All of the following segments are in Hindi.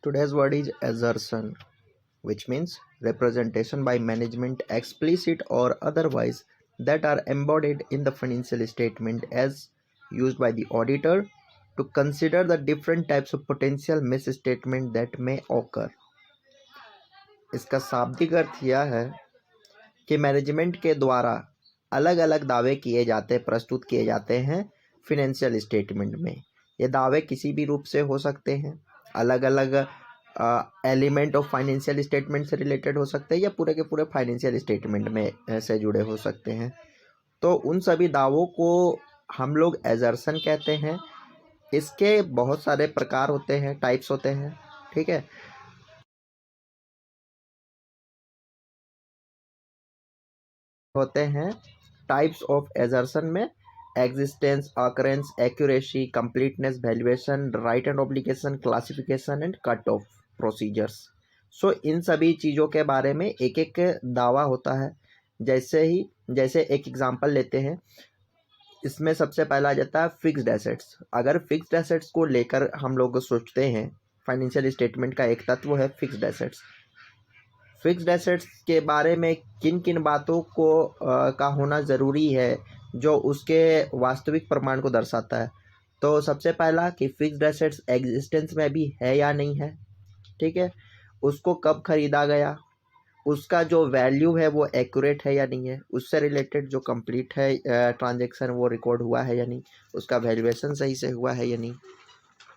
Today's word is assertion, which means representation by management, explicit or otherwise, that are embodied in the financial statement as used by the auditor to consider the different types of potential misstatement that may occur. इसका शाब्दिक अर्थ यह है कि मैनेजमेंट के द्वारा अलग अलग दावे किए जाते प्रस्तुत किए जाते हैं फिनेंशियल स्टेटमेंट में। ये दावे किसी भी रूप से हो सकते हैं, अलग अलग एलिमेंट ऑफ फाइनेंशियल स्टेटमेंट से रिलेटेड हो सकते हैं या पूरे के पूरे फाइनेंशियल स्टेटमेंट में से जुड़े हो सकते हैं। तो उन सभी दावों को हम लोग एजर्सन कहते हैं। इसके बहुत सारे प्रकार होते हैं, टाइप्स होते हैं, ठीक है। होते हैं टाइप्स ऑफ एजर्सन में existence, occurrence, accuracy, completeness, valuation, right and obligation, classification and cut off procedures. So इन सभी चीज़ों के बारे में एक एक दावा होता है। जैसे एक एग्जांपल लेते हैं, इसमें सबसे पहला आ जाता है फिक्स्ड एसेट्स। अगर फिक्स्ड एसेट्स को लेकर हम लोग सोचते हैं, फाइनेंशियल स्टेटमेंट का एक तत्व है फिक्स्ड एसेट्स। फिक्स्ड एसेट्स के बारे में किन किन बातों को का होना ज़रूरी है जो उसके वास्तविक प्रमाण को दर्शाता है। तो सबसे पहला कि फिक्स्ड एसेट्स एग्जिस्टेंस में भी है या नहीं है, ठीक है। उसको कब खरीदा गया, उसका जो वैल्यू है वो एक्यूरेट है या नहीं है, उससे रिलेटेड जो कंप्लीट है ट्रांजैक्शन वो रिकॉर्ड हुआ है या नहीं, उसका वैल्यूएशन सही से हुआ है या नहीं,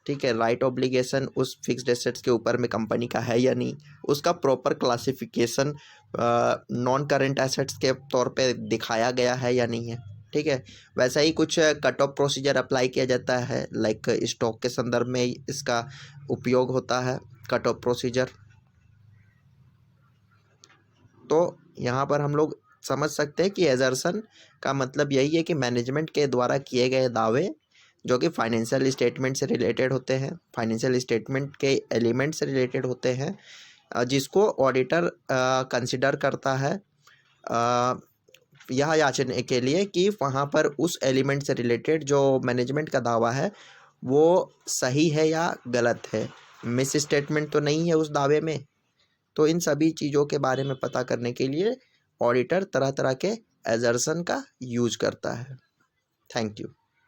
ठीक है। राइट ऑब्लिगेशन उस फिक्स्ड एसेट्स के ऊपर में कंपनी का है या नहीं, उसका proper classification non current assets के तौर पे दिखाया गया है या नहीं है, ठीक है। वैसा ही कुछ कट ऑफ प्रोसीजर अप्लाई किया जाता है, लाइक स्टॉक के संदर्भ में इसका उपयोग होता है कट ऑफ प्रोसीजर। तो यहाँ पर हम लोग समझ सकते हैं कि एजर्सन का मतलब यही है कि मैनेजमेंट के द्वारा किए गए दावे जो कि फाइनेंशियल स्टेटमेंट से रिलेटेड होते हैं, फाइनेंशियल स्टेटमेंट के एलिमेंट से रिलेटेड होते हैं, जिसको ऑडिटर कंसिडर करता है यह जांचने के लिए कि वहाँ पर उस एलिमेंट से रिलेटेड जो मैनेजमेंट का दावा है वो सही है या गलत है, मिस स्टेटमेंट तो नहीं है उस दावे में। तो इन सभी चीज़ों के बारे में पता करने के लिए ऑडिटर तरह तरह के एजर्सन का यूज करता है। Thank you.